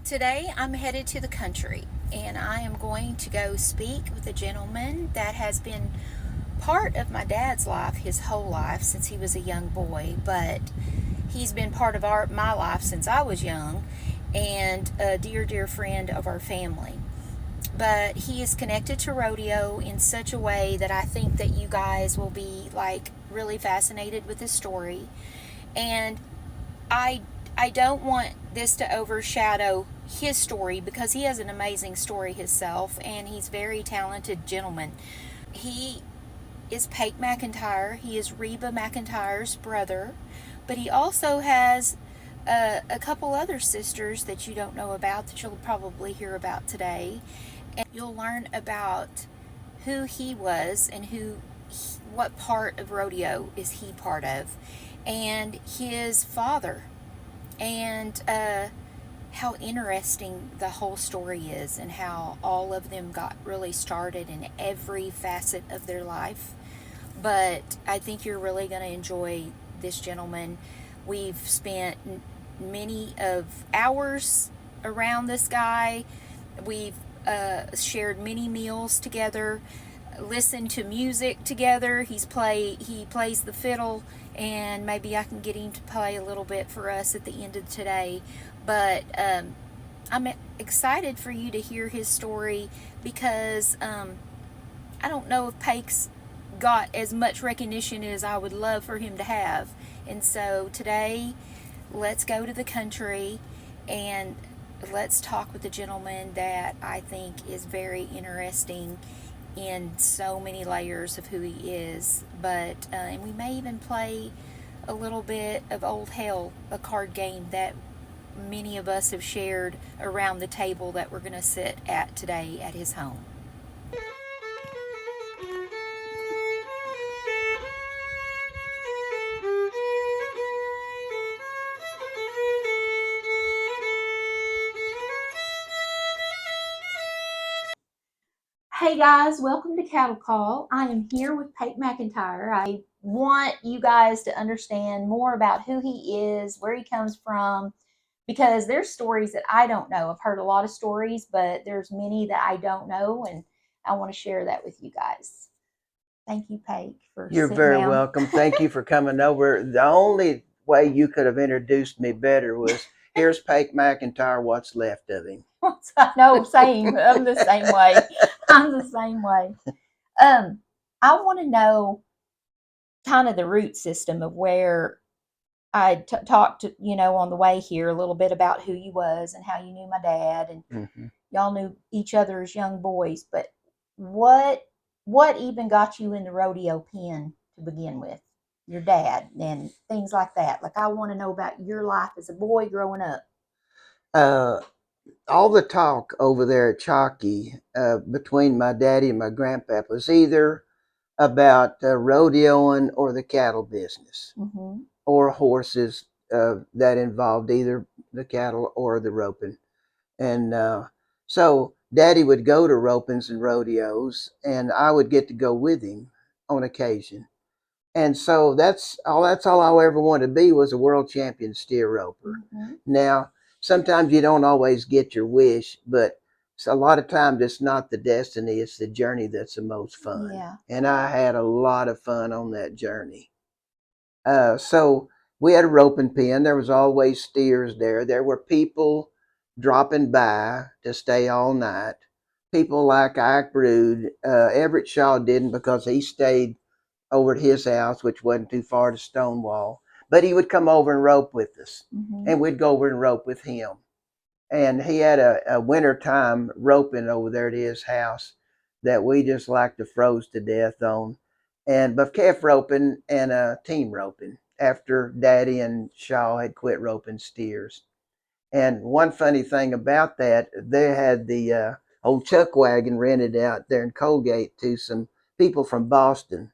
Today I'm headed to the country and I am going to go speak with a gentleman that has been part of my dad's life his whole life since he was a young boy, but he's been part of my life since I was young and a dear friend of our family. But he is connected to rodeo in such a way that I think that you guys will be like really fascinated with his story. And I I don't want this to overshadow his story because he has an amazing story himself and he's a very talented gentleman. He is Pake McIntyre. He is Reba McIntyre's brother, but he also has a couple other sisters that you don't know about that you'll probably hear about today. And you'll learn about who he was and what part of rodeo is he part of, and his father, and how interesting the whole story is, and how all of them got really started in every facet of their life. But I think you're really going to enjoy this gentleman. We've spent many of hours around this guy. We've shared many meals together, listened to music together. He plays the fiddle, and maybe I can get him to play a little bit for us at the end of today. But I'm excited for you to hear his story because I don't know if Pake's got as much recognition as I would love for him to have. And so today, let's go to the country and let's talk with a gentleman that I think is very interesting in so many layers of who he is. But and we may even play a little bit of Old Hell, a card game that many of us have shared around the table that we're going to sit at today at his home. Hey guys, welcome to Cattle Call. I am here with Pake McIntyre. I want you guys to understand more about who he is, where he comes from, because there's stories that I don't know. I've heard a lot of stories, but there's many that I don't know, and I want to share that with you guys. Thank you, Pake, for You're sitting very down. welcome. Thank you for coming over. The only way you could have introduced me better was here's Pake McIntyre, what's left of him. No, same. I'm the same way. I'm the same way. I want to know kind of the root system of where talked to, on the way here a little bit about who you was and how you knew my dad, and y'all knew each other as young boys. But what what even got you in the rodeo pen to begin with? Your dad and things like that. Like, I want to know about your life as a boy growing up. Uh, all the talk over there at Chalky between my daddy and my grandpap was either about rodeoing or the cattle business or horses that involved either the cattle or the roping. And so daddy would go to ropings and rodeos, and I would get to go with him on occasion. And so that's all I ever wanted to be, was a world champion steer roper. Now, sometimes you don't always get your wish, but a lot of times it's not the destiny, it's the journey that's the most fun. Yeah. And I had a lot of fun on that journey. So we had a roping pen. There was always steers there. There were people dropping by to stay all night. People like Ike Brood. Everett Shaw didn't, because he stayed over at his house, which wasn't too far to Stonewall. But he would come over and rope with us, and we'd go over and rope with him. And he had a wintertime roping over there at his house that we just like to froze to death on. And but calf roping and team roping after Daddy and Shaw had quit roping steers. And one funny thing about that, they had the old chuck wagon rented out there in Colgate to some people from Boston.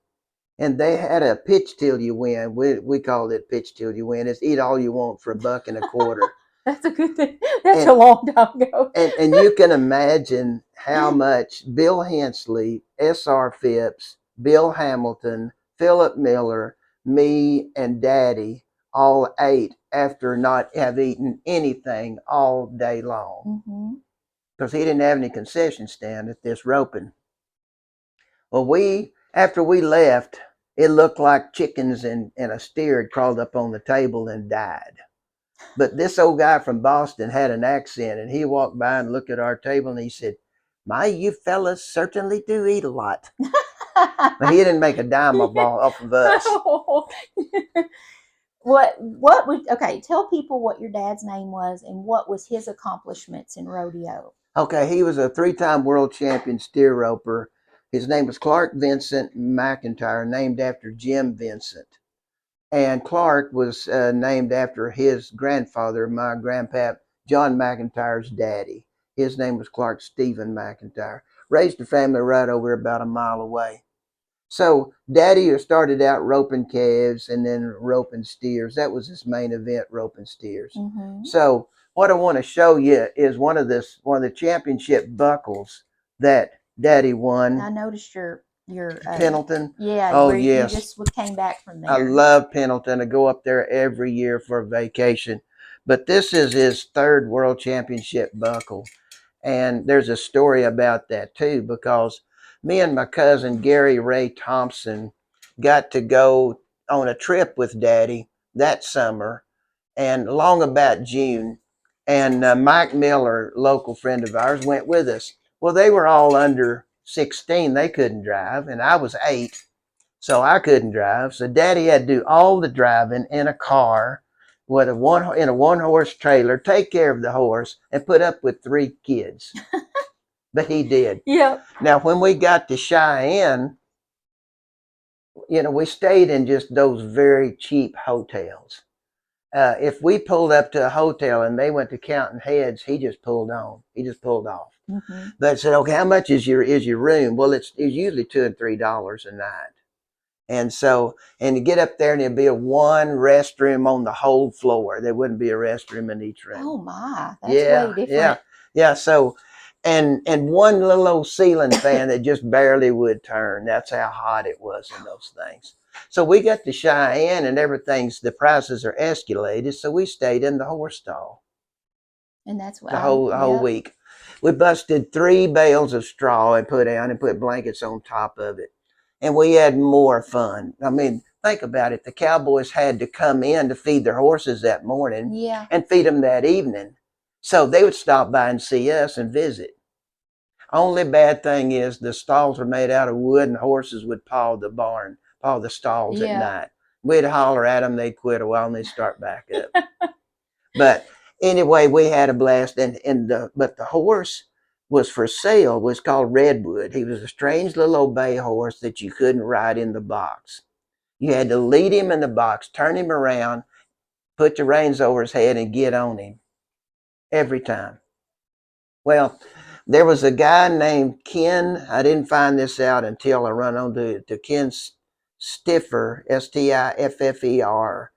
And they had a pitch till you win. We called it pitch till you win. It's eat all you want for $1.25. That's a good thing. That's a long time ago. And you can imagine how much Bill Hensley, S.R. Phipps, Bill Hamilton, Philip Miller, me, and Daddy all 8 after not have eaten anything all day long. Because he didn't have any concession stand at this roping. Well, after we left, it looked like chickens and a steer had crawled up on the table and died. But this old guy from Boston had an accent, and he walked by and looked at our table and he said, "My, you fellas certainly do eat a lot." But he didn't make a dime off of us. What would, okay, tell people what your dad's name was and what was his accomplishments in rodeo. Okay, he was a 3-time world champion steer roper. His name was Clark Vincent McIntyre, named after Jim Vincent. And Clark was named after his grandfather, my grandpa, John McIntyre's daddy. His name was Clark Stephen McIntyre. Raised a family right over about a mile away. So Daddy started out roping calves and then roping steers. That was his main event, roping steers. So what I want to show you is one of the championship buckles that Daddy won. I noticed your Pendleton. Yeah. Oh, yes. yes. You just came back from there. I love Pendleton. I go up there every year for a vacation. But this is his 3rd world championship buckle. And there's a story about that too, because me and my cousin Gary Ray Thompson got to go on a trip with Daddy that summer, and along about June. And Mike Miller, local friend of ours, went with us. Well, they were all under 16. They couldn't drive, and I was 8, so I couldn't drive. So Daddy had to do all the driving in a car with a 1-horse trailer, take care of the horse, and put up with 3 kids. But he did. Yeah. Now, when we got to Cheyenne, we stayed in just those very cheap hotels. If we pulled up to a hotel and they went to counting heads, he just pulled on. He just pulled off. But said, "Okay, how much is your room?" Well, it's usually $2 and $3 a night. And so, and to get up there, and there'd be a 1 restroom on the whole floor. There wouldn't be a restroom in each room. Oh my, that's way different. Yeah. So, and 1 little old ceiling fan that just barely would turn. That's how hot it was in those things. So we got to Cheyenne, and the prices are escalated. So we stayed in the horse stall. And that's what the whole week. We busted 3 bales of straw and put blankets on top of it. And we had more fun. I mean, think about it. The cowboys had to come in to feed their horses that morning, and feed them that evening. So they would stop by and see us and visit. Only bad thing is the stalls are made out of wood, and horses would paw the stalls at night. We'd holler at them, they'd quit a while, and they'd start back up. But anyway, we had a blast. But the horse was for sale, was called Redwood. He was a strange little old bay horse that you couldn't ride in the box. You had to lead him in the box, turn him around, put the reins over his head, and get on him every time. Well, there was a guy named Ken. I didn't find this out until I run on to Ken Stiffer, Stiffer.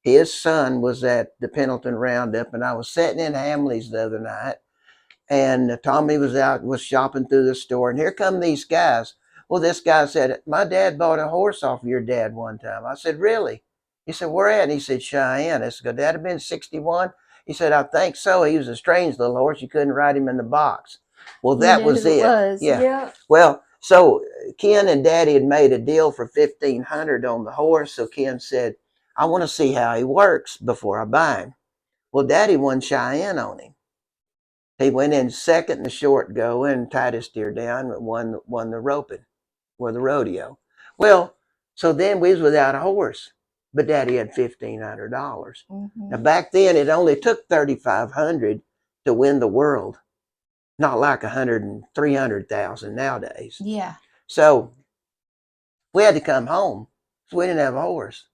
His son was at the Pendleton Roundup, and I was sitting in Hamley's the other night, and Tommy was shopping through the store, and here come these guys. Well, this guy said, "My dad bought a horse off of your dad one time." I said, "Really?" He said, "Where at?" And he said, "Cheyenne." I said, "Could that have been 61? He said, "I think so. He was a strange little horse. You couldn't ride him in the box." Well, that was it. Yeah. Well, so Ken and Daddy had made a deal for $1,500 on the horse. So Ken said, "I want to see how he works before I buy him." Well, Daddy won Cheyenne on him. He went in second in the short go and tied his steer down and won the roping or the rodeo. Well, so then we was without a horse, but Daddy had $1,500. Now back then it only took $3,500 to win the world, not like 100 and 300,000 nowadays. Yeah. So we had to come home, so we didn't have a horse.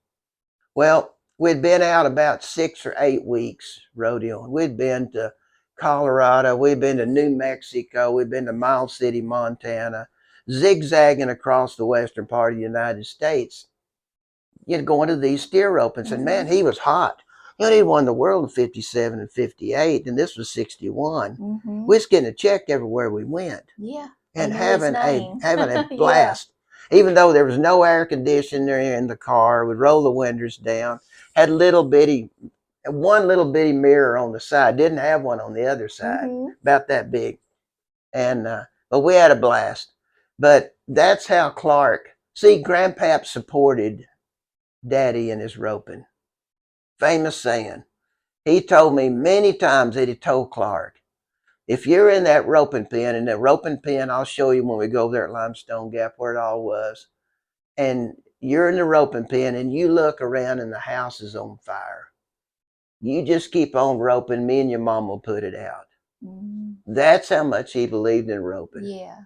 Well, we'd been out about 6 or 8 weeks rodeoing. We'd been to Colorado, we'd been to New Mexico, we'd been to Miles City, Montana, zigzagging across the western part of the United States. Going to these steer ropings, and man, he was hot. He won the world in 57 and 58, and this was 61. We was getting a check everywhere we went. Yeah. And having a blast. even though there was no air conditioner in the car, would roll the windows down, had one little bitty mirror on the side, didn't have one on the other side, about that big. And, but we had a blast. But that's how Clark, see, Grandpap supported Daddy in his roping. Famous saying. He told me many times that he told Clark, if you're in that roping pen, and the roping pen, I'll show you when we go there at Limestone Gap where it all was, and you're in the roping pen and you look around and the house is on fire, you just keep on roping, me and your mom will put it out. That's how much he believed in roping. Yeah.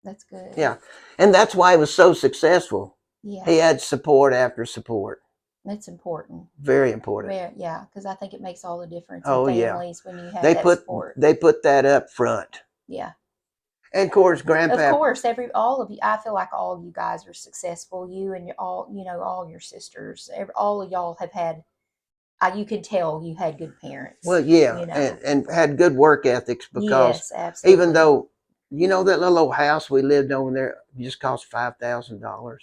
That's good. Yeah. And that's why he was so successful. Yeah. He had support after support. That's important. Very important. Yeah, because I think it makes all the difference Oh, in yeah. families when you have that support. They put that up front. Yeah. And of course, Grandpa. Of course, all of you. I feel like all of you guys are successful. You and all your sisters. All of y'all have had. You can tell you had good parents. Well, yeah, and had good work ethics, because yes, absolutely. Even though that little old house we lived over there just cost $5,000.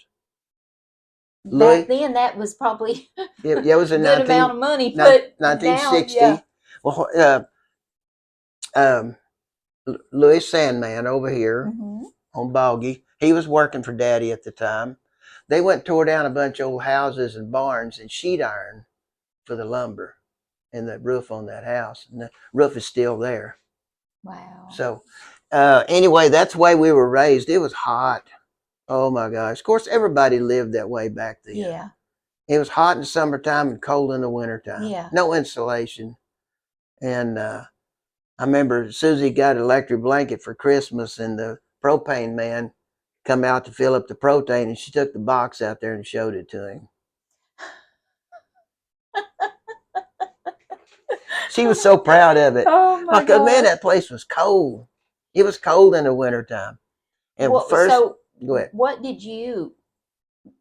Back then, that was probably it was a good amount of money. But 1960. Now, yeah. Well, Louis Sandman over here on Boggy, he was working for Daddy at the time. They went and tore down a bunch of old houses and barns and sheet iron for the lumber and the roof on that house. And the roof is still there. Wow. So anyway, that's the way we were raised. It was hot. Oh my gosh. Of course, everybody lived that way back then. Yeah. It was hot in the summertime and cold in the wintertime. Yeah. No insulation. And I remember Susie got an electric blanket for Christmas, and the propane man come out to fill up the propane, and she took the box out there and showed it to him. She was so proud of it. Oh my God. Man, that place was cold. It was cold in the wintertime. And go ahead. What did you,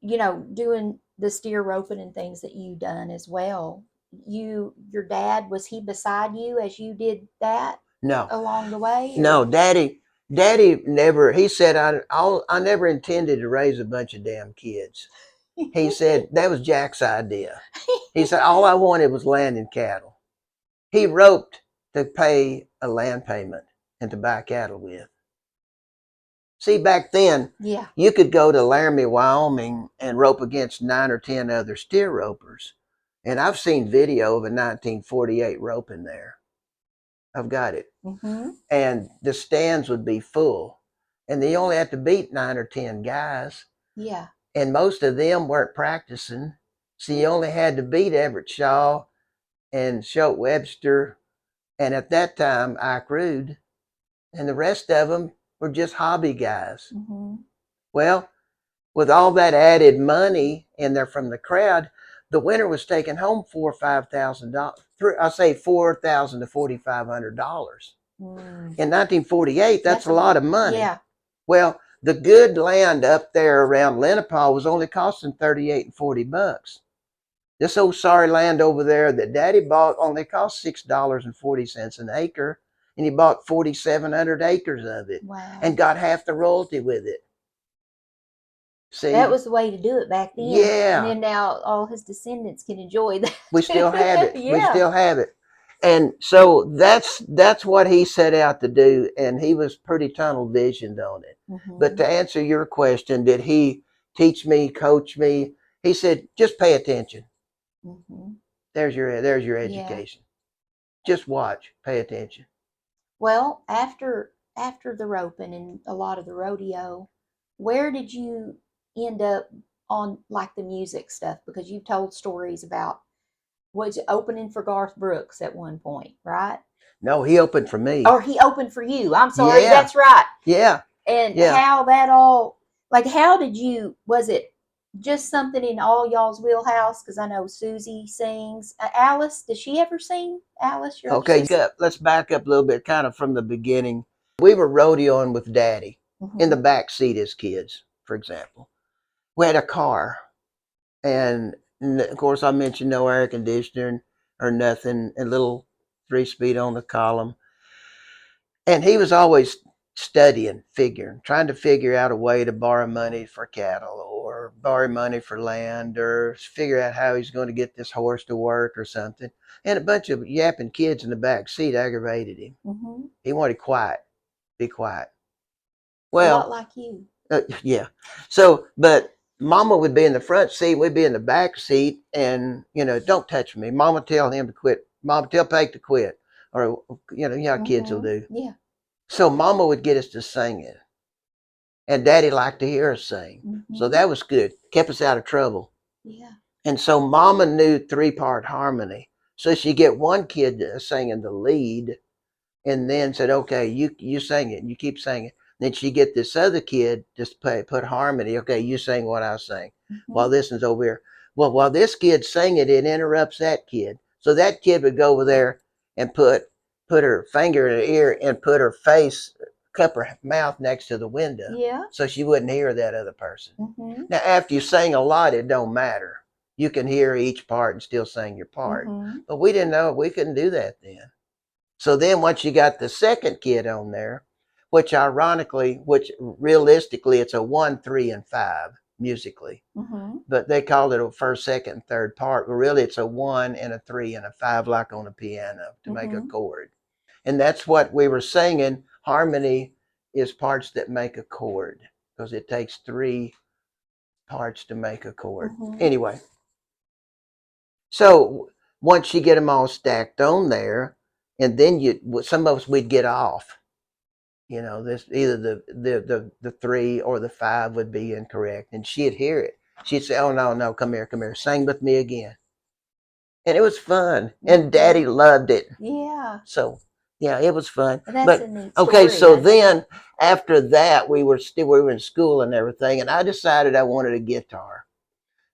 doing the steer roping and things that you done as well? Your dad, was he beside you as you did that? No. Along the way? Or? No, Daddy never. He said, I never intended to raise a bunch of damn kids. He said that was Jack's idea. He said all I wanted was land and cattle. He roped to pay a land payment and to buy cattle with. See, back then, you could go to Laramie, Wyoming and rope against 9 or 10 other steer ropers. And I've seen video of a 1948 roping there. I've got it. And the stands would be full. And they only had to beat 9 or 10 guys. Yeah. And most of them weren't practicing. So you only had to beat Everett Shaw and Schultz Webster, and at that time, Ike Rude, and the rest of them were just hobby guys. Well, with all that added money in there from the crowd, the winner was taking home $4,000 or $5,000. I say $4,000 to $4,500. In 1948, that's a lot of money. Yeah. Well, the good land up there around Lenapaw was only costing $38 and $40. This old sorry land over there that Daddy bought only cost $6.40 an acre, and he bought 4,700 acres of it. Wow. And got half the royalty with it. See, that was the way to do it back then. Yeah. And then now all his descendants can enjoy that. We still have it. Yeah. We still have it. And so that's what he set out to do, and he was pretty tunnel visioned on it. But to answer your question, did he teach me, coach me? He said, just pay attention. There's your education. Just watch, pay attention. Well, after the roping and a lot of the rodeo, where did you end up on like the music stuff? Because you've told stories about, was opening for Garth Brooks at one point, right? No, he opened for me. Or he opened for you. I'm sorry, that's right. Yeah. And how that all, like, how did you, was it just something in all y'all's wheelhouse? Because I know Susie sings. Alice, does she ever sing? Alice, your okay, good. Let's back up a little bit, kind of from the beginning. We were rodeoing with Daddy in the back seat as kids, for example. We had a car, and of course I mentioned no air conditioner or nothing, a little 3-speed on the column. And he was always studying, figuring, trying to figure out a way to borrow money for cattle or borrow money for land or figure out how he's going to get this horse to work or something. And a bunch of yapping kids in the back seat aggravated him. Mm-hmm. He wanted quiet, be quiet. A lot Well, like you. yeah. So, but Mama would be in the front seat, we'd be in the back seat, and don't touch me. Mama tell him to quit. Mama tell Pake to quit, or you know how kids will do. Yeah. So Mama would get us to sing it, and Daddy liked to hear us sing. So that was good. Kept us out of trouble. Yeah. And so Mama knew 3-part harmony. So she'd get one kid singing the lead, and then said, "Okay, you sing it, and you keep singing." Then she get this other kid just put harmony. "Okay, you sing what I sing." While this one's over here. Well, while this kid's singing, it interrupts that kid. So that kid would go over there and put her finger in her ear and put her face, cup her mouth next to the window. Yeah. So she wouldn't hear that other person. Now, after you sing a lot, it don't matter. You can hear each part and still sing your part. But we didn't know we couldn't do that then. So then once you got the second kid on there, which realistically, it's a 1, 3, and 5 musically. But they called it a first, second, third part. But really, it's a 1 and a 3 and a 5, like on a piano, to make a chord. And that's what we were singing. Harmony is parts that make a chord, because it takes 3 parts to make a chord. Anyway, so once you get them all stacked on there, and then some of us, we'd get off. This either the 3 or the 5 would be incorrect, and she'd hear it. She'd say, "Oh no, come here, sing with me again." And it was fun, and Daddy loved it. Yeah. So yeah, it was fun. That's a neat story. Okay, so then after that, we were in school and everything, and I decided I wanted a guitar.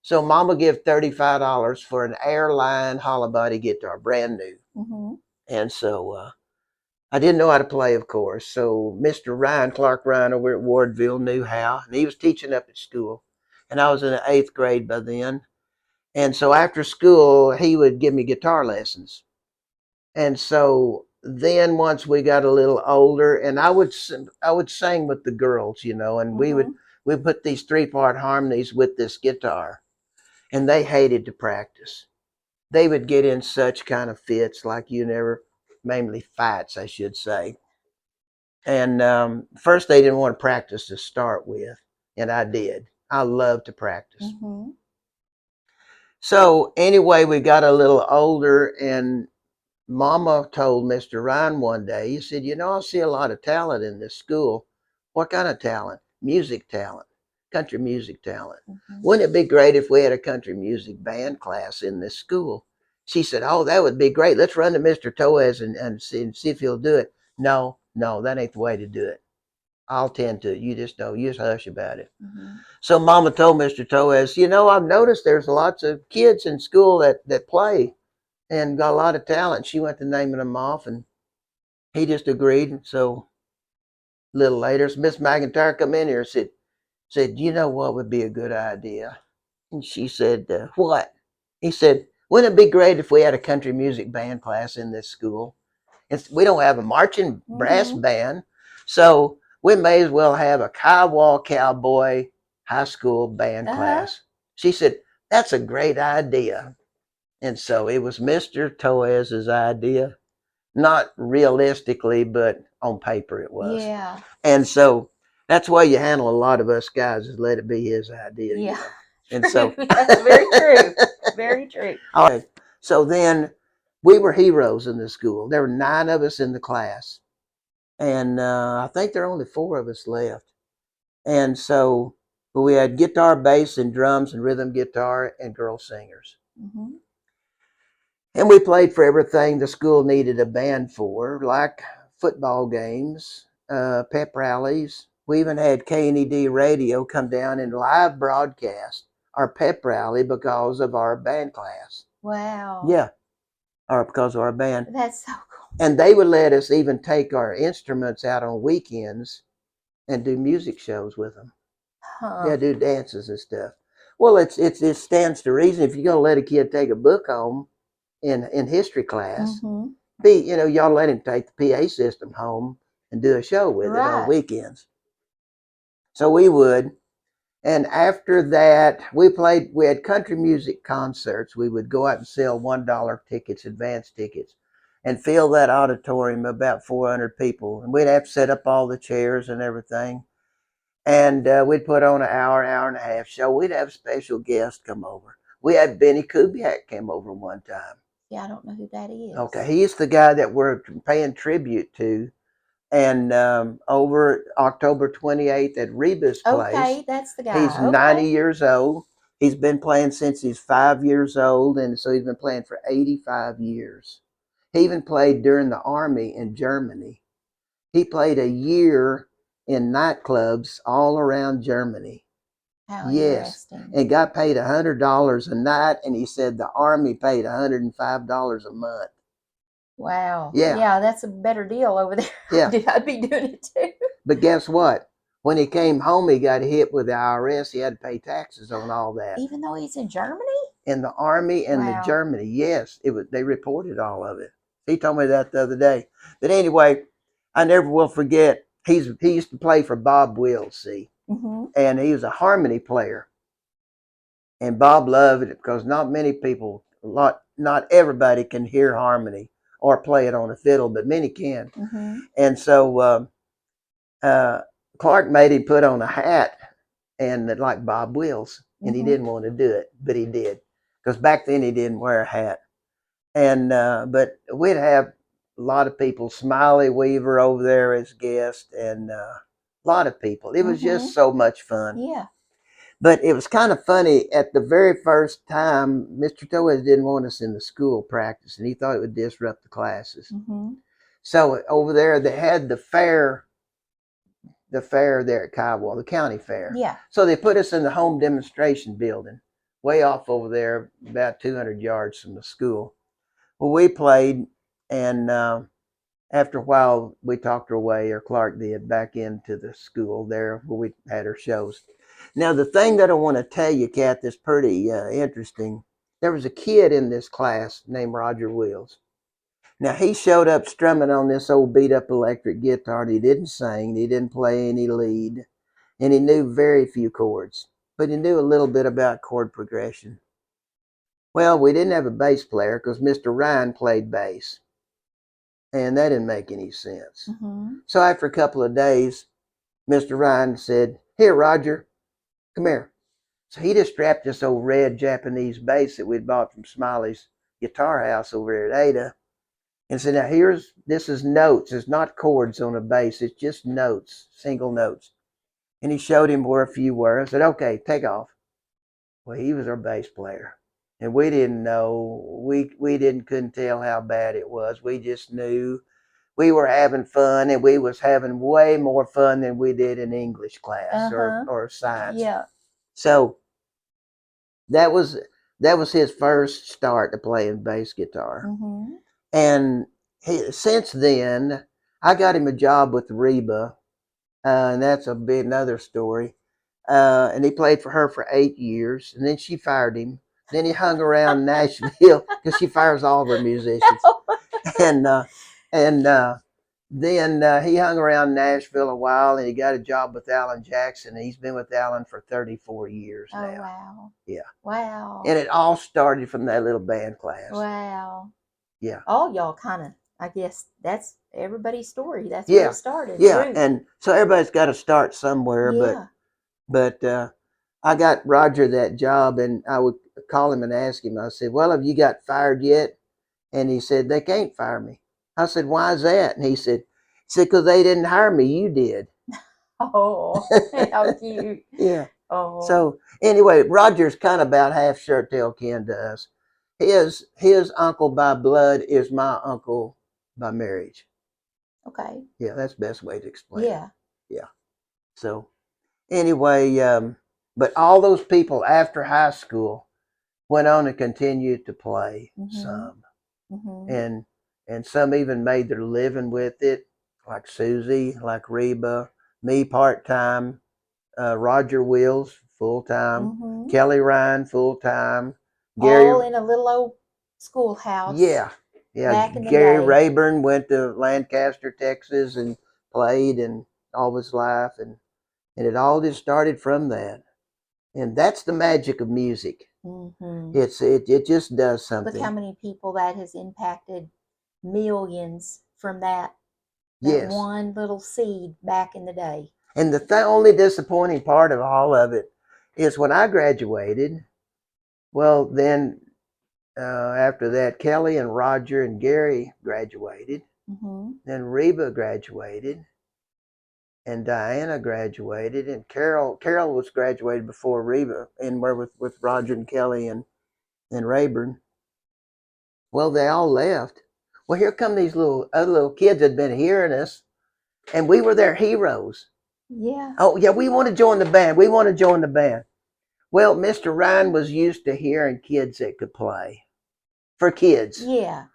So Mama gave $35 for an airline hollow body guitar, brand new. And so I didn't know how to play, of course. So Mr. Clark Ryan over at Wardville knew how, and he was teaching up at school. And I was in the 8th grade by then. And so after school, he would give me guitar lessons. And so then once we got a little older, and I would sing with the girls, and we put these 3-part harmonies with this guitar, and they hated to practice. They would get in such kind of fits like you never, mainly fights, I should say. And first, they didn't want to practice to start with, and I did. I love to practice. So anyway, we got a little older, and Mama told Mr. Ryan one day, he said, "I see a lot of talent in this school." "What kind of talent?" "Music talent, country music talent." "Wouldn't it be great if we had a country music band class in this school?" She said, "Oh, that would be great. Let's run to Mr. Torres and see if he'll do it." No, that ain't the way to do it. I'll tend to it. You just hush about it. So Mama told Mr. Torres, "I've noticed there's lots of kids in school that play and got a lot of talent." She went to naming them off, and he just agreed. So a little later, Miss McIntyre come in here and said, "You know what would be a good idea?" And she said, "What?" He said, "Wouldn't it be great if we had a country music band class in this school? We don't have a marching brass band, so we may as well have a Kiowa Cowboy high school band class." She said, "That's a great idea." And so it was Mr. Torres's idea. Not realistically, but on paper it was. Yeah. And so that's why you handle a lot of us guys, is let it be his idea. Yeah. And so that's very true. Very true. All right. So then we were heroes in the school. There were 9 of us in the class. And I think there are only 4 of us left. And so we had guitar, bass, and drums, and rhythm guitar, and girl singers. And we played for everything the school needed a band for, like football games, pep rallies. We even had K&ED radio come down and live broadcast our pep rally because of our band class. Wow. Yeah, or because of our band. That's so cool. And they would let us even take our instruments out on weekends and do music shows with them. Yeah, do dances and stuff. Well, it stands to reason, if you're going to let a kid take a book home in history class, y'all let him take the PA system home and do a show with it on Right. weekends. So we would. And after that, we had country music concerts. We would go out and sell $1 tickets, advance tickets, and fill that auditorium, about 400 people. And we'd have to set up all the chairs and everything. And we'd put on an hour and a half show. We'd have special guests come over. We had Benny Kubiak came over one time. Yeah, I don't know who that is. Okay, he's the guy that we're paying tribute to. And over October 28th at Reba's place. Okay, that's the guy. He's 90 years old. He's been playing since he's 5 years old, and so he's been playing for 85 years. He even played during the army in Germany. He played a year in nightclubs all around Germany. How yes, interesting. And got paid $100 a night, and he said the army paid $105 a month. Wow. Yeah. Yeah, that's a better deal over there. Yeah. I'd be doing it too. But guess what? When he came home, he got hit with the IRS. He had to pay taxes on all that. Even though he's in Germany? In the army and the Germany, yes. They reported all of it. He told me that the other day. But anyway, I never will forget. He used to play for Bob Wills, see? Mm-hmm. And he was a harmony player. And Bob loved it because not many people, not everybody can hear harmony or play it on a fiddle, but many can. Mm-hmm. And so Clark made him put on a hat and like Bob Wills, and he didn't want to do it, but he did, because back then he didn't wear a hat. And but we'd have a lot of people, Smiley Weaver over there as guest, and a lot of people. It was just so much fun. Yeah. But it was kind of funny. At the very first time, Mr. Torres didn't want us in the school practice, and he thought it would disrupt the classes. Mm-hmm. So over there, they had the fair there at Kiowa, the county fair. Yeah. So they put us in the home demonstration building, way off over there, about 200 yards from the school. Well, we played, and after a while, we talked her away, or Clark did, back into the school there where we had our shows. Now, the thing that I want to tell you, Kat, that's pretty interesting, there was a kid in this class named Roger Wills. Now, he showed up strumming on this old beat-up electric guitar, and he didn't sing, he didn't play any lead, and he knew very few chords, but he knew a little bit about chord progression. Well, we didn't have a bass player because Mr. Ryan played bass, and that didn't make any sense. Mm-hmm. So after a couple of days, Mr. Ryan said, "Here, Roger, come here." So he just strapped this old red Japanese bass that we'd bought from Smiley's Guitar House over there at Ada, and said, "Now this is notes. It's not chords on a bass. It's just notes, single notes." And he showed him where a few were. I said, "Okay, take off." Well, he was our bass player, and we didn't know. We couldn't tell how bad it was. We just knew we were having fun, and we was having way more fun than we did in English class or science. Yeah. So that was his first start to playing bass guitar. Mm-hmm. And since then, I got him a job with Reba, and that's another story. And he played for her for 8 years, and then she fired him. Then he hung around Nashville because she fires all of her musicians. And then he hung around Nashville a while, and he got a job with Alan Jackson. And he's been with Alan for 34 years now. Oh, wow. Yeah. Wow. And it all started from that little band class. Wow. Yeah. All y'all kind of, I guess that's everybody's story. That's where it started. Yeah. True. And so everybody's got to start somewhere. Yeah. But I got Roger that job, and I would call him and ask him. I said, "Well, have you got fired yet?" And he said, "They can't fire me." I said, "Why is that?" And he said, "Because they didn't hire me. You did." Oh, how cute. Yeah. Oh. So anyway, Roger's kind of about half shirt tail kin to us. His uncle by blood is my uncle by marriage. Okay. Yeah, that's the best way to explain Yeah. it. Yeah. So anyway, but all those people after high school went on to continue to play some. Mm-hmm. And some even made their living with it, like Susie, like Reba, me part-time, Roger Wills full-time, Kelly Ryan full-time, Gary, all in a little old schoolhouse. Yeah. Back in the Gary day. Rayburn went to Lancaster, Texas, and played and all his life, and it all just started from that. And that's the magic of music. Mm-hmm. It just does Look how something. many people that has impacted, millions from that Yes. one little seed back in the day. And the only disappointing part of all of it is when I graduated. Well, then after that, Kelly and Roger and Gary graduated. Mm-hmm. Then Reba graduated, and Diana graduated, and Carol was graduated before Reba, and we're with Roger and Kelly and Rayburn. Well, they all left. Well, here come these other little kids that had been hearing us, and we were their heroes. Yeah. Oh yeah, we want to join the band. We want to join the band. Well, Mr. Ryan was used to hearing kids that could play for kids. Yeah.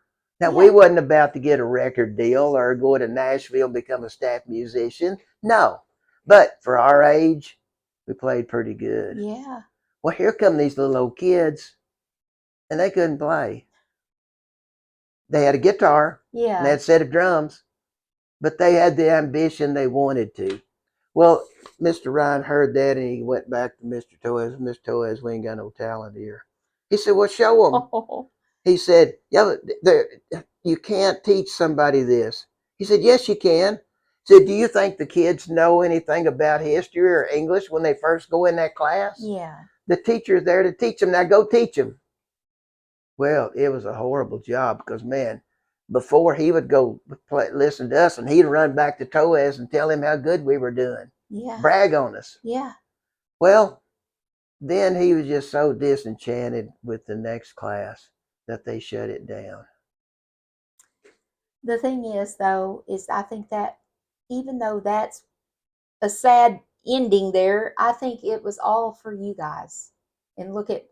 Now, Yeah. we wasn't about to get a record deal or go to Nashville and become a staff musician. No. But for our age, we played pretty good. Yeah. Well, here come these little old kids, and they couldn't play. They had a guitar, Yeah. and they had a set of drums, but they had the ambition they wanted to. Well, Mr. Ryan heard that, and he went back to Mr. Torres. Mr. Torres, we ain't got no talent here. He said, well, show them. Oh. He said, yeah, you can't teach somebody this. He said, yes, you can. He said, do you think the kids know anything about history or English when they first go in that class? Yeah. The teacher's there to teach them. Now go teach them. Well, it was a horrible job because, man, before he would go listen to us, and he'd run back to Torres and tell him how good we were doing. Yeah. Brag on us. Yeah. Well, then he was just so disenchanted with the next class that they shut it down. The thing is, though, is I think that even though that's a sad ending there, I think it was all for you guys. And look at,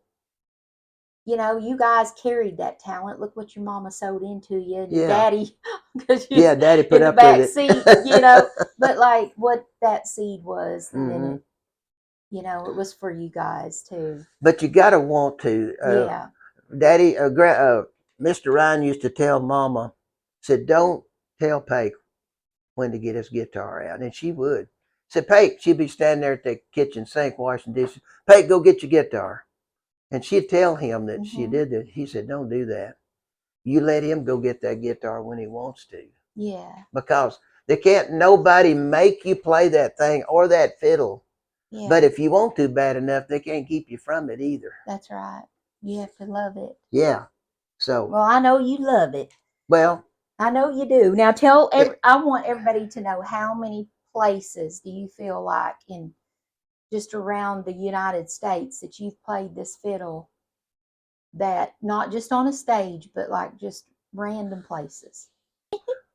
you guys carried that talent. Look what your mama sewed into you, and your daddy, because yeah, Daddy put in the up back with seat, it. But like what that seed was, and Mm-hmm. then it was for you guys too. But you gotta want to. Yeah. Daddy, Mr. Ryan used to tell Mama, said, "Don't tell Pake when to get his guitar out," and she would. Said Pake, she'd be standing there at the kitchen sink washing dishes. Pake, go get your guitar, and she'd tell him that she did that. He said, "Don't do that. You let him go get that guitar when he wants to." Yeah. Because they can't nobody make you play that thing or that fiddle. Yeah. But if you want to bad enough, they can't keep you from it either. That's right. You have to love it. Yeah. So. Well, I know you love it. Well, I know you do. Now I want everybody to know, how many places do you feel like in just around the United States that you've played this fiddle, that not just on a stage, but like just random places?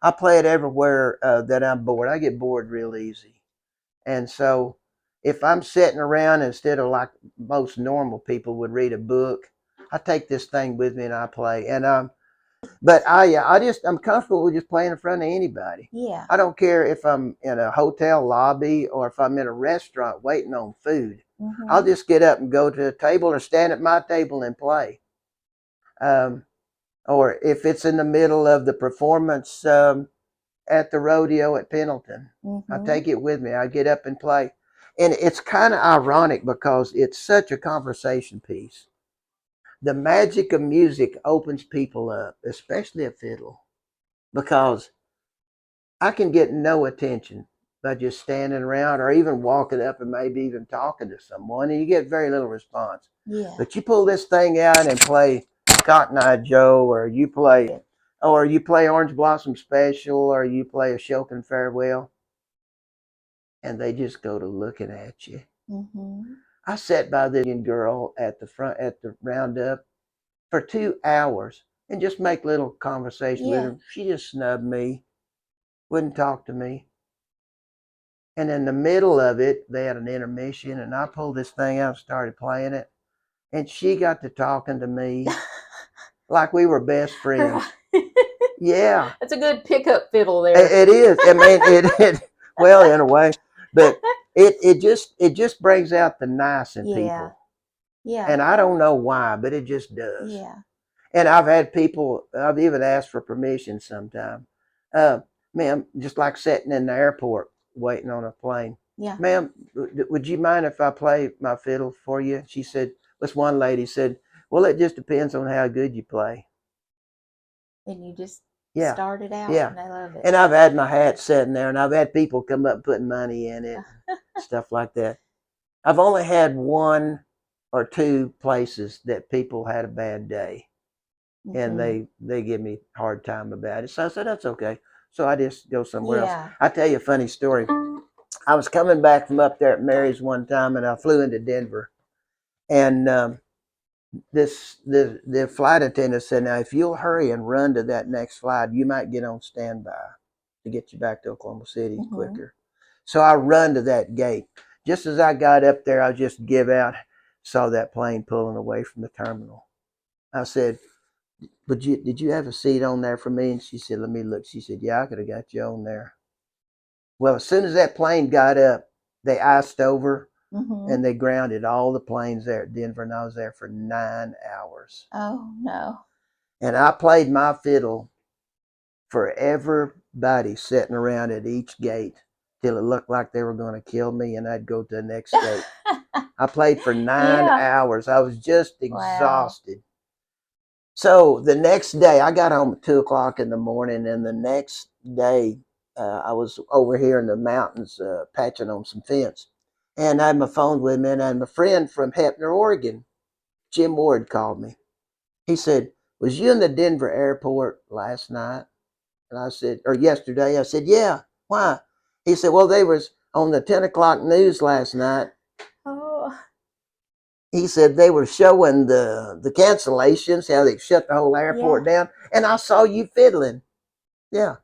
I play it everywhere that I'm bored. I get bored real easy. And so if I'm sitting around, instead of like most normal people would read a book, I take this thing with me and I play. And but I'm comfortable with just playing in front of anybody. Yeah. I don't care if I'm in a hotel lobby or if I'm in a restaurant waiting on food. Mm-hmm. I'll just get up and go to a table or stand at my table and play. Or if it's in the middle of the performance at the rodeo at Pendleton, I take it with me. I get up and play. And it's kind of ironic because it's such a conversation piece. The magic of music opens people up, especially a fiddle, because I can get no attention by just standing around or even walking up and maybe even talking to someone, and you get very little response. Yeah. But you pull this thing out and play Cotton Eye Joe, or you play Orange Blossom Special, or you play A Shilton Farewell, and they just go to looking at you. Mm-hmm. I sat by this Indian girl at the roundup for 2 hours and just make little conversation with her. She just snubbed me, wouldn't talk to me. And in the middle of it, they had an intermission, and I pulled this thing out and started playing it. And she got to talking to me like we were best friends. Yeah. That's a good pickup fiddle there. It is. I mean, it well, in a way. But it just brings out the nice in people. Yeah. And I don't know why, but it just does. Yeah. And I've had people, I've even asked for permission sometime. Ma'am, just like sitting in the airport waiting on a plane. Yeah. Ma'am, would you mind if I play my fiddle for you? She said, this one lady said, well, it just depends on how good you play. And you just Yeah. started out, Yeah. and I love it. And I've had my hat sitting there, and I've had people come up putting money in it, stuff like that. I've only had one or two places that people had a bad day, and they give me a hard time about it. So I said, that's okay. So I just go somewhere else. I tell you a funny story. I was coming back from up there at Mary's one time, and I flew into Denver, and the flight attendant said, now if you'll hurry and run to that next flight, you might get on standby to get you back to Oklahoma City quicker. So I run to that gate. Just as I got up there, I just give out, saw that plane pulling away from the terminal. I said, but did you have a seat on there for me? And she said, let me look. She said, yeah, I could have got you on there. Well, as soon as that plane got up, they iced over and they grounded all the planes there at Denver, and I was there for 9 hours. Oh, no. And I played my fiddle for everybody sitting around at each gate till it looked like they were going to kill me, and I'd go to the next gate. I played for 9 hours. I was just exhausted. Wow. So the next day, I got home at 2 o'clock in the morning, and the next day, I was over here in the mountains patching on some fence. And I had my phone with me, and I had my friend from Heppner, Oregon, Jim Ward, called me. He said, was you in the Denver airport last night? And I said, or yesterday? I said, yeah. Why? He said, well, they was on the 10 o'clock news last night. Oh. He said they were showing the cancellations, how they shut the whole airport down. And I saw you fiddling. Yeah.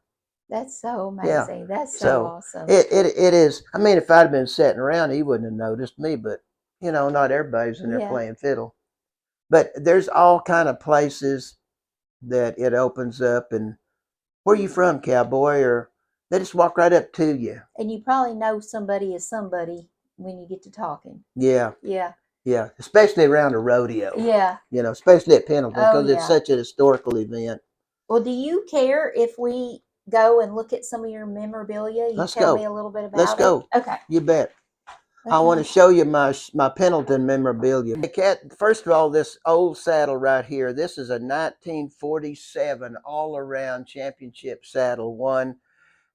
That's so amazing. Yeah. That's so awesome. It is. I mean, if I'd have been sitting around, he wouldn't have noticed me. But, you know, not everybody's in there playing fiddle. But there's all kind of places that it opens up. And where you from, cowboy? Or they just walk right up to you. And you probably know somebody is somebody when you get to talking. Yeah. Yeah. Yeah. Especially around a rodeo. Yeah. You know, especially at Pendleton, because it's such a historical event. Well, do you care if we go and look at some of your memorabilia? You tell me a little bit about it. Let's go. Okay. You bet. I want to show you my Pendleton memorabilia. First of all, this old saddle right here, this is a 1947 all-around championship saddle, won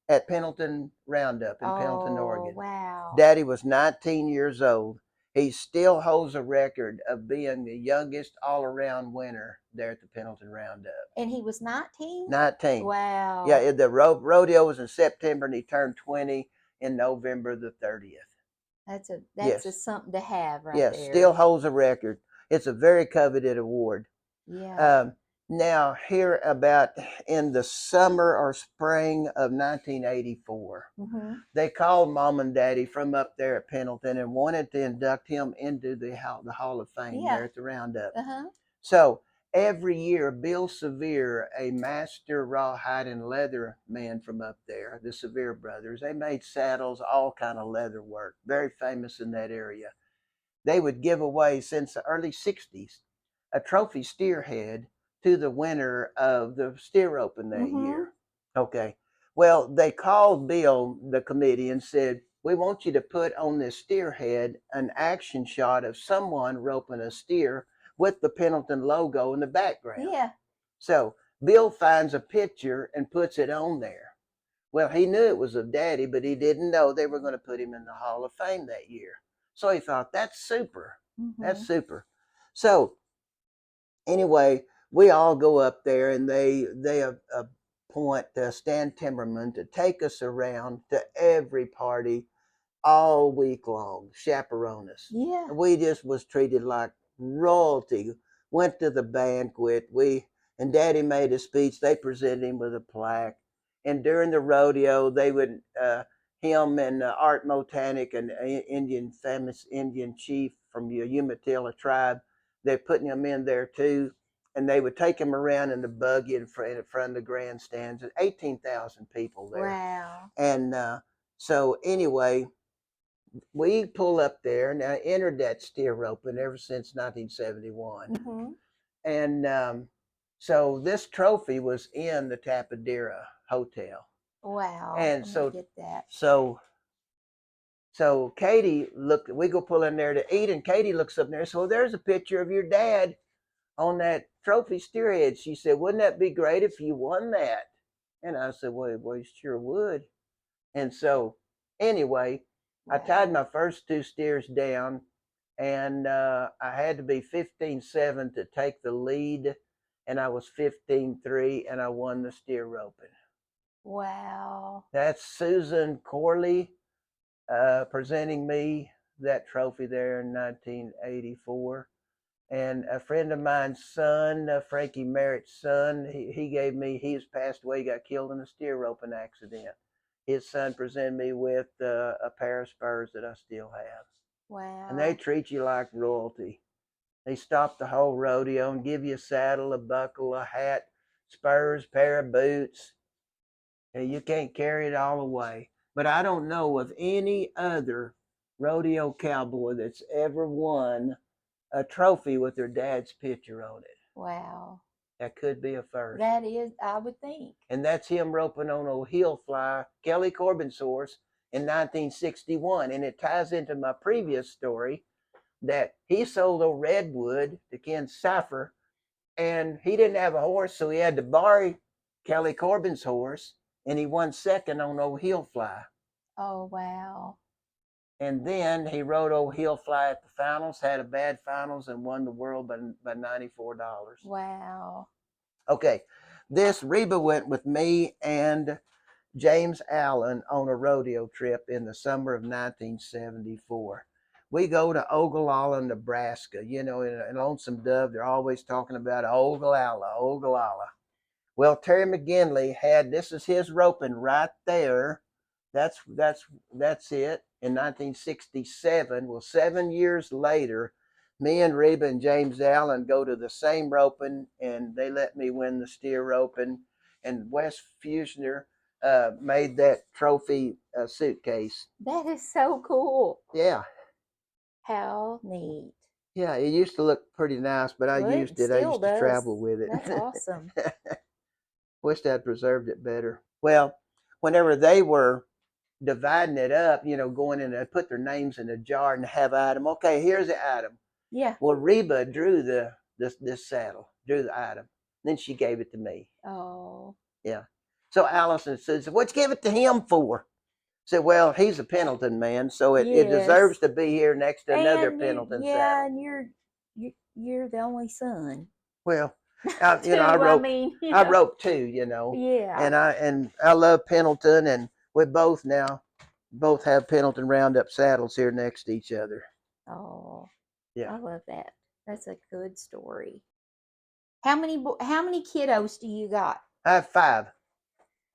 at Pendleton Roundup in Pendleton, Oregon. Wow. Daddy was 19 years old. He still holds a record of being the youngest all-around winner there at the Pendleton Roundup. And he was 19? 19. Wow. Yeah, the rodeo was in September, and he turned 20 in November the 30th. That's a something to have right there. Yes, still holds a record. It's a very coveted award. Yeah. Now, here about in the summer or spring of 1984, they called Mom and Daddy from up there at Pendleton and wanted to induct him into the Hall of Fame there at the Roundup. So every year, Bill Sevier, a master rawhide and leather man from up there, the Sevier brothers, they made saddles, all kind of leather work, very famous in that area. They would give away, since the early 60s, a trophy steer head to the winner of the steer open that year. Okay. Well, they called Bill, the committee, and said, we want you to put on this steer head an action shot of someone roping a steer with the Pendleton logo in the background. Yeah. So Bill finds a picture and puts it on there. Well, he knew it was of Daddy, but he didn't know they were going to put him in the Hall of Fame that year. So he thought, that's super. That's super. So anyway, we all go up there, and they appoint Stan Timmerman to take us around to every party all week long, chaperone us. Yeah. We just was treated like royalty. Went to the banquet. And Daddy made a speech. They presented him with a plaque. And during the rodeo, they would him and Art Motanic, an famous Indian chief from the Umatilla tribe, they're putting him in there too. And they would take him around in the buggy in front of the grandstands. 18,000 people there. Wow. And so anyway, we pull up there. Now, entered that steer open ever since 1971. And so this trophy was in the Tapadera Hotel. Wow. And Let me get that. so Katie looked. We go pull in there to eat, and Katie looks up there. So there's a picture of your dad on that trophy steerhead. She said, "Wouldn't that be great if you won that?" And I said, "Well, you sure would." And so anyway, I tied Wow. my first two steers down, and I had to be 15-7 to take the lead, and I was 15-3, and I won the steer roping. Wow. That's Susan Corley presenting me that trophy there in 1984. And a friend of mine's son, Frankie Merritt's son, he gave me, he's passed away, he got killed in a steer roping accident. His son presented me with a pair of spurs that I still have. Wow. And they treat you like royalty. They stop the whole rodeo and give you a saddle, a buckle, a hat, spurs, pair of boots. And you can't carry it all away. But I don't know of any other rodeo cowboy that's ever won a trophy with their dad's picture on it. Wow. That could be a first. That is, I would think. And that's him roping on old heel fly, Kelly Corbin's horse in 1961. And it ties into my previous story that he sold old Redwood to Ken Cypher, and he didn't have a horse, so he had to borrow Kelly Corbin's horse, and he won second on old heel fly. Oh, wow. And then he rode old heel fly at the finals, had a bad finals, and won the world by $94. Wow. Okay, this Reba went with me and James Allen on a rodeo trip in the summer of 1974. We go to Ogallala, Nebraska. You know, in Lonesome Dove, they're always talking about Ogallala, Ogallala. Well, Terry McGinley had, this is his roping right there. That's it. In 1967, well, 7 years later, me and Reba and James Allen go to the same roping, and they let me win the steer roping. And Wes Fusner made that trophy suitcase. That is so cool. Yeah. How neat. Yeah, it used to look pretty nice, but I used it. I used to travel with it. That's awesome. Wished I'd preserved it better. Well, whenever they were dividing it up, you know, going in and put their names in a jar and have item. Okay, here's the item. Yeah. Well, Reba drew this saddle, drew the item. Then she gave it to me. Oh. Yeah. So Allison said, "What'd you give it to him for?" I said, "Well, he's a Pendleton man, so it deserves to be here next to another Pendleton saddle." Yeah, and you're the only son. Well, I wrote two, you know. Yeah. And I love Pendleton, and we both have Pendleton Roundup saddles here next to each other. Oh. Yeah. I love that. That's a good story. How many kiddos do you got? I have 5.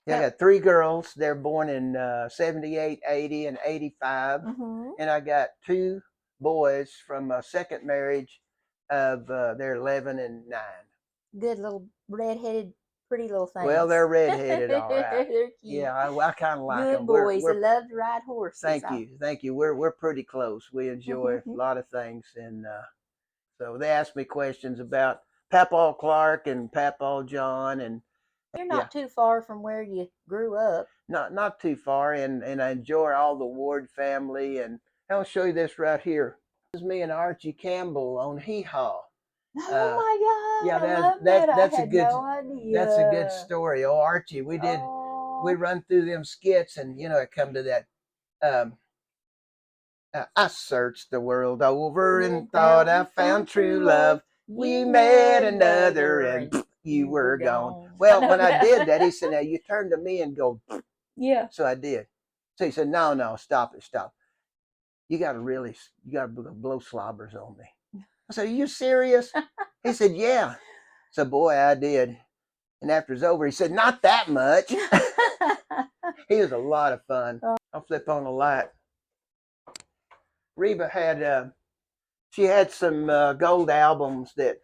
Yeah, I got 3 girls. They're born in 78, 80, and 85. Mm-hmm. And I got 2 boys from a second marriage of they're 11 and 9. Good little redheaded, pretty little things. Well, they're redheaded, all right. They're cute. Yeah, I kind of like good them. boys. They love to ride horses. Thank you. We're pretty close. We enjoy a lot of things, and so they ask me questions about Papaw Clark and Papaw John, and you're not too far from where you grew up. Not too far, and I enjoy all the Ward family, and I'll show you this right here. This is me and Archie Campbell on Hee Haw. Oh my God! Yeah, that's a good. No idea. That's a good story. Oh, Archie, we run through them skits, and you know, it come to that. I searched the world over and thought I found true love. We met another, and you were gone. Well, when I did that, he said, "Now you turn to me and go." Yeah. So I did. So he said, "No, stop it. You got to blow slobbers on me." I said, "Are you serious?" He said, "Yeah." So boy, I did. And after it's over, he said, "Not that much." He was a lot of fun. I'll flip on the light. Reba had she had some gold albums that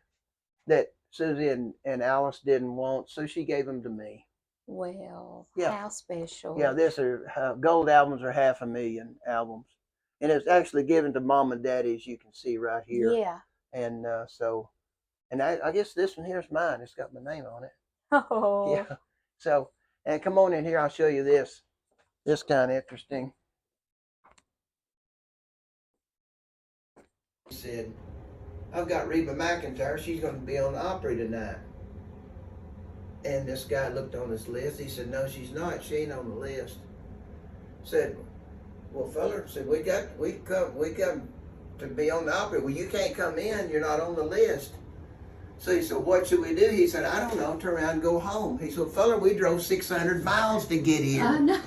Susie and Alice didn't want, so she gave them to me. Well, yeah. How special. Yeah, this are gold albums are 500,000 albums. And it's actually given to Mom and Daddy, as you can see right here. Yeah. And I guess this one here is mine. It's got my name on it. Oh. Yeah. So And come on in here, I'll show you this. This kind of interesting. He said, I've got Reba McIntyre. She's going to be on the Opry tonight. And this guy looked on his list. He said, no, she's not. She ain't on the list. Said, well, feller, said, we come to be on the Opry. Well, you can't come in. You're not on the list. So he said, what should we do? He said, I don't know. Turn around and go home. He said, feller, we drove 600 miles to get here. I know.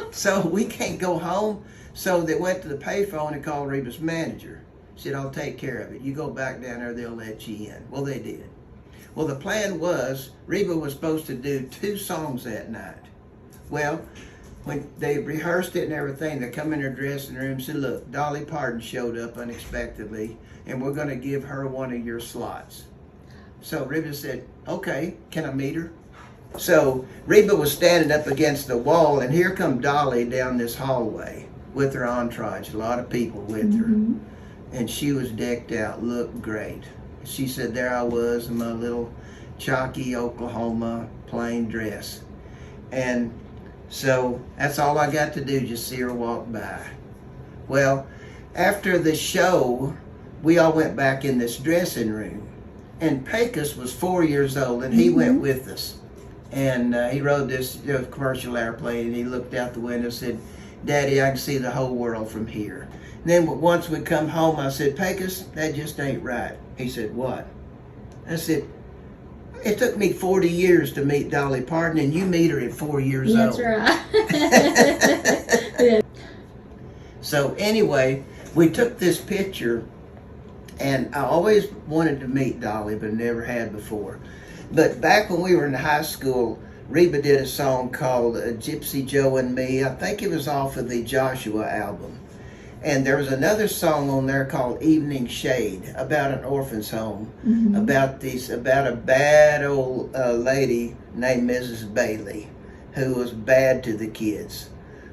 So we can't go home. So they went to the payphone and called Reba's manager. Said, I'll take care of it. You go back down there, they'll let you in. Well, they did. Well, the plan was, Reba was supposed to do 2 songs that night. Well, when they rehearsed it and everything, they come in her dressing room and said, look, Dolly Parton showed up unexpectedly, and we're going to give her one of your slots. So Reba said, okay, can I meet her? So Reba was standing up against the wall, and here come Dolly down this hallway with her entourage, a lot of people with her. And she was decked out, looked great. She said, there I was in my little chalky Oklahoma plain dress. And so that's all I got to do, just see her walk by. Well, after the show, we all went back in this dressing room. And Pecos was 4 years old, and he went with us. And he rode this commercial airplane, and he looked out the window and said, Daddy, I can see the whole world from here. And then once we come home, I said, Pecos, that just ain't right. He said, what? I said, it took me 40 years to meet Dolly Parton, and you meet her at 4 years old. That's right. So anyway, we took this picture, and I always wanted to meet Dolly, but never had before. But back when we were in high school, Reba did a song called Gypsy Joe and Me. I think it was off of the Joshua album. And there was another song on there called Evening Shade, about an orphan's home, about a bad old lady named Mrs. Bailey, who was bad to the kids.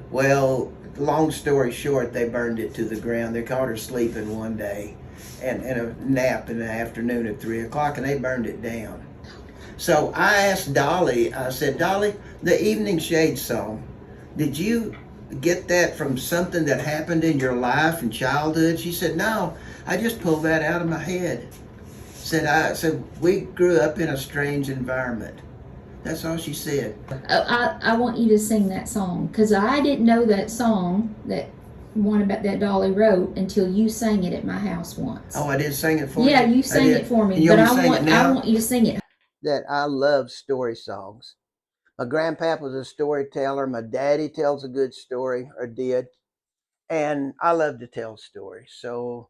Well, long story short, they burned it to the ground. They caught her sleeping one day and a nap in the afternoon at 3 o'clock, and they burned it down. So I asked Dolly, I said, Dolly, the Evening Shade song, did you get that from something that happened in your life and childhood? She said, no, I just pulled that out of my head. Said we grew up in a strange environment. That's all she said. I want you to sing that song, because I didn't know that song, that one about that Dolly wrote, until you sang it at my house once. Oh, I did sing it for you? Yeah, you sang it for me, and you but want me to sing it now? I want you to sing it. That I love story songs. My grandpap was a storyteller. My daddy tells a good story, or did. And I love to tell stories. So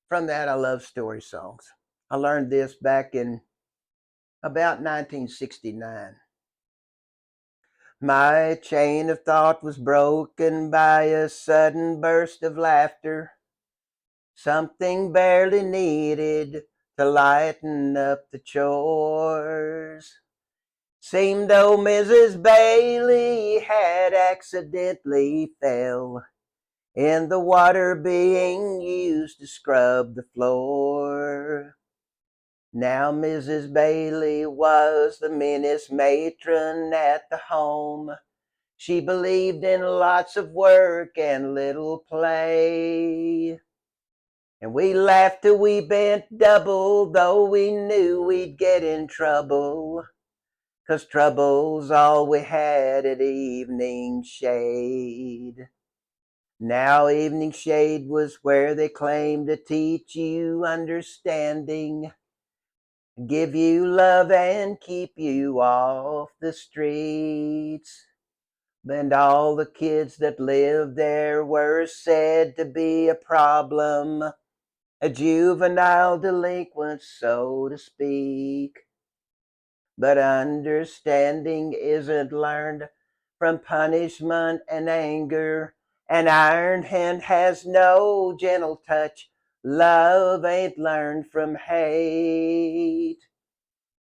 from that, I love story songs. I learned this back in about 1969. My chain of thought was broken by a sudden burst of laughter. Something barely needed to lighten up the chores. Seemed old Mrs. Bailey had accidentally fell in the water being used to scrub the floor. Now Mrs. Bailey was the meanest matron at the home. She believed in lots of work and little play. And we laughed till we bent double, though we knew we'd get in trouble, 'cause trouble's all we had at Evening Shade. Now Evening Shade was where they claimed to teach you understanding, give you love and keep you off the streets. And all the kids that lived there were said to be a problem, a juvenile delinquent, so to speak. But understanding isn't learned from punishment and anger. An iron hand has no gentle touch. Love ain't learned from hate.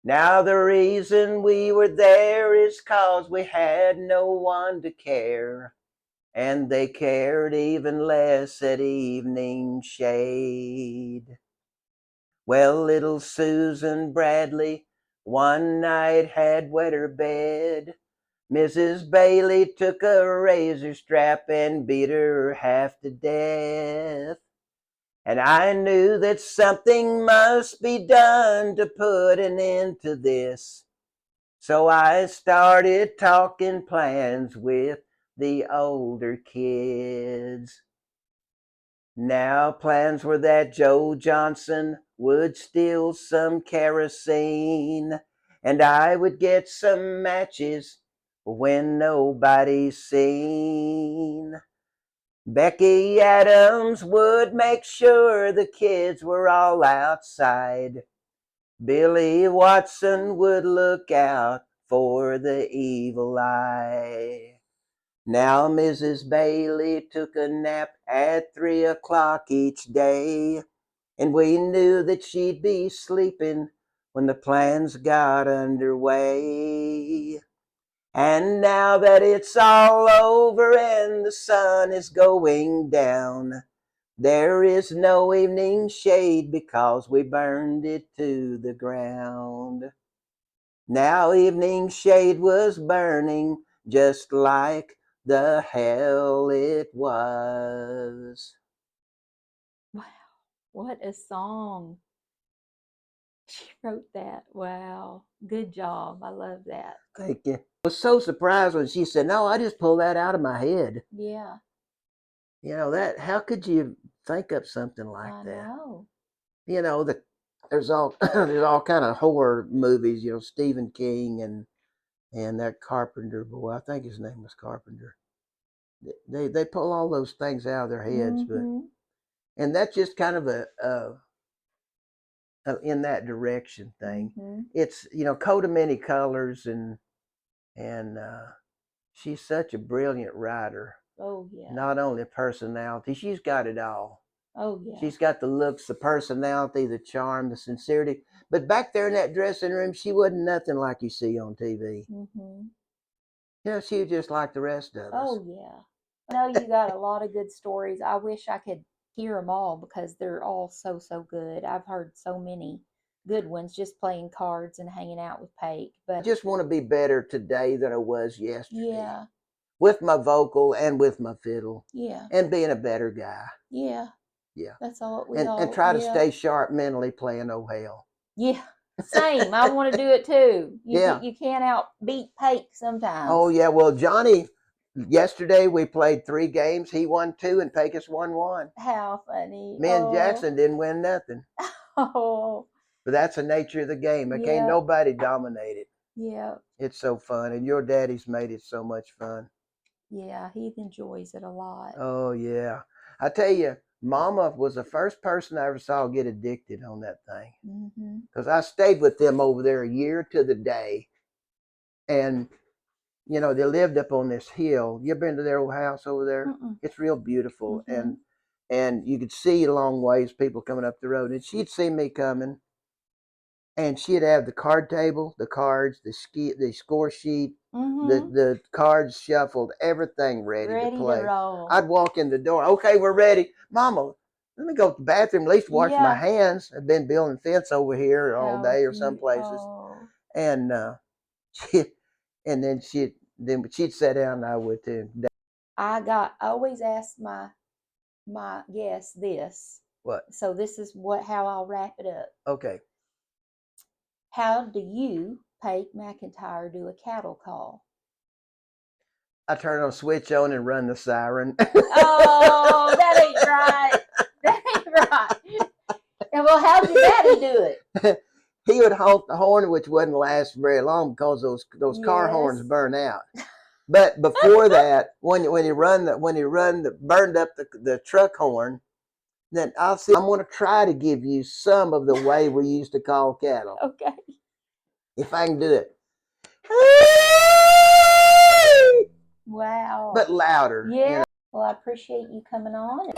Now the reason we were there is 'cause we had no one to care, and they cared even less at Evening Shade. Well, little Susan Bradley one night had wet her bed. Mrs. Bailey took a razor strap and beat her half to death. And I knew that something must be done to put an end to this. So I started talking plans with the older kids. Now plans were that Joe Johnson would steal some kerosene, and I would get some matches when nobody's seen. Becky Adams would make sure the kids were all outside. Billy Watson would look out for the evil eye. Now Mrs. Bailey took a nap at 3 o'clock each day, and we knew that she'd be sleeping when the plans got underway. And now that it's all over and the sun is going down, there is no evening shade because we burned it to the ground. Now evening shade was burning just like the hell it was. Wow, what a song. She wrote that. Wow, good job. I love that. Thank you. I was so surprised when she said, "No, I just pulled that out of my head." Yeah, You know, that, how could you think up something like I that? know. You know, there's all there's all kind of horror movies, you know, Stephen King and that Carpenter boy, I think his name was Carpenter. They pull all those things out of their heads, but Mm-hmm. and that's just kind of a in that direction thing. Mm-hmm. It's, you know, coat of many colors, and she's such a brilliant writer. Oh, yeah. Not only a personality, she's got it all. Oh, yeah. She's got the looks, the personality, the charm, the sincerity. But back there in that dressing room, she wasn't nothing like you see on TV. Mm-hmm. You know, she was just like the rest of us. Oh, yeah. I know you got a lot of good stories. I wish I could hear them all because they're all so, so good. I've heard so many good ones just playing cards and hanging out with Pake. I But just want to be better today than I was yesterday. yeah, With my vocal and with my fiddle. yeah, And being a better guy. yeah. Yeah. That's all we And all, try to yeah. stay sharp mentally playing Oh Hell. Yeah, same. I want to do it too. Yeah. You can't outbeat Pake sometimes. Oh, yeah. Well, Johnny, yesterday we played 3 games. He won 2 and Pecos won 1. How funny. Me and Jackson didn't win nothing. Oh, But that's the nature of the game. Can't yeah, nobody dominate it. yeah, It's so fun. And your daddy's made it so much fun. yeah. He enjoys it a lot. Oh, yeah. I tell you, Mama was the first person I ever saw get addicted on that thing. Mm-hmm. Because I stayed with them over there a year to the day. And, you know, they lived up on this hill. You ever been to their old house over there? Mm-mm. It's real beautiful. Mm-hmm. And you could see a long ways people coming up the road. And she'd see me coming. And she'd have the card table, the cards, the score sheet, Mm-hmm. the cards shuffled, everything ready to play. Roll. I'd walk in the door. Okay, we're ready. Mama, let me go to the bathroom, at least wash my hands. I've been building fence over here all day or some places. Oh. And she, and then she'd sit down and I would too. I always ask my guests this. What? So this is how I'll wrap it up. Okay. How do you, Pake McIntyre, do a cattle call? I turn a switch on and run the siren. Oh, that ain't right. That ain't right. And well, how did Daddy do it? He would honk the horn, which wouldn't last very long because those car horns Yes. burn out. But before that, when you burned up the truck horn, then I'm going to try to give you some of the way we used to call cattle. Okay. If I can do it. Wow. But louder. Yeah. You know. Well, I appreciate you coming on.